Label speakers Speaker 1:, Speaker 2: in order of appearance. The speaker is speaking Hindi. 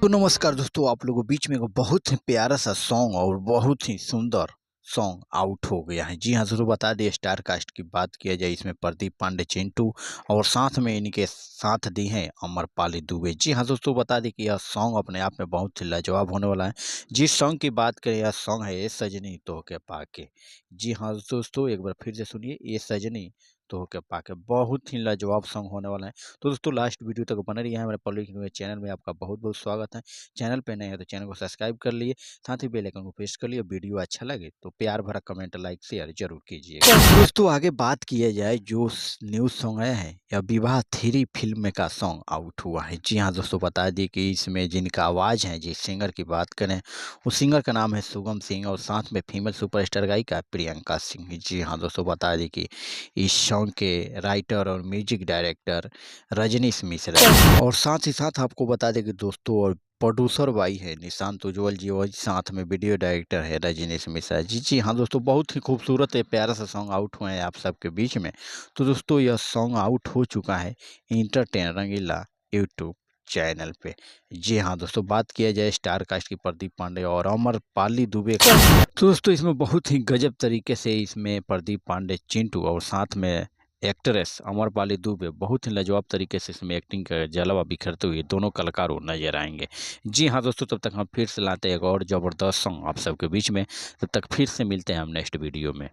Speaker 1: तो नमस्कार दोस्तों, आप लोगों के बीच में एक बहुत ही प्यारा सा सॉन्ग और बहुत ही सुंदर सॉन्ग आउट हो गया है। जी हाँ दोस्तों, बता दें स्टार कास्ट की बात किया जाए, इसमें प्रदीप पांडे चिंटू और साथ में इनके साथ दी हैं अमरपाली दुबे। जी हाँ दोस्तों, बता दें कि यह सॉन्ग अपने आप में बहुत ही लाजवाब होने वाला है। जिस सॉन्ग की बात करें, यह सॉन्ग है ये सजनी तो के पाके। जी हाँ दोस्तों, एक बार फिर से सुनिए, ये सजनी तो के पाके बहुत ही लाजवाब सॉन्ग होने वाला है। तो दोस्तों लास्ट वीडियो तक बने रहिए। हमारे पब्लिक न्यूज़ चैनल में आपका बहुत बहुत स्वागत है। चैनल पे नए हैं तो चैनल को सब्सक्राइब कर लिए, साथ ही बेल आइकन को प्रेस कर लिए। वीडियो अच्छा लगे तो प्यार भरा कमेंट लाइक शेयर जरूर कीजिएगा। तो दोस्तों आगे बात किया जाए, जो न्यूज़ सॉन्ग आया है या विवाह थ्री फिल्म का सॉन्ग आउट हुआ है। जी हाँ दोस्तों, बता दी कि इसमें जिनका आवाज़ है, जिस सिंगर की बात करें, उस सिंगर का नाम है सुगम सिंह और साथ में फीमेल सुपरस्टार गायिका प्रियंका सिंह। जी हाँ दोस्तों, बता दी कि इस सॉन्ग के राइटर और म्यूजिक डायरेक्टर रजनीश मिश्रा है। और साथ ही साथ आपको बता दें कि दोस्तों और प्रोड्यूसर भाई है निशांत उज्ज्वल जी, और साथ में वीडियो डायरेक्टर है रजनीश मिश्रा जी। जी हाँ दोस्तों, बहुत ही खूबसूरत है, प्यारा सा सॉन्ग आउट हुए हैं आप सबके बीच में। तो दोस्तों यह सॉन्ग आउट हो चुका है इंटरटेन रंगीला यूट्यूब चैनल पे। जी हाँ दोस्तों, बात किया जाए स्टार कास्ट की प्रदीप पांडे और अमरपाली दुबे का, तो दोस्तों इसमें बहुत ही गजब तरीके से इसमें प्रदीप पांडे चिंटू और साथ में एक्ट्रेस अमरपाली दुबे बहुत ही लाजवाब तरीके से इसमें एक्टिंग का जलवा बिखरते हुए दोनों कलाकारों नजर आएंगे। जी हाँ दोस्तों, तब तक हम फिर से लाते हैं एक और जबरदस्त सॉन्ग आप सबके बीच में। तब तक फिर से मिलते हैं हम नेक्स्ट वीडियो में।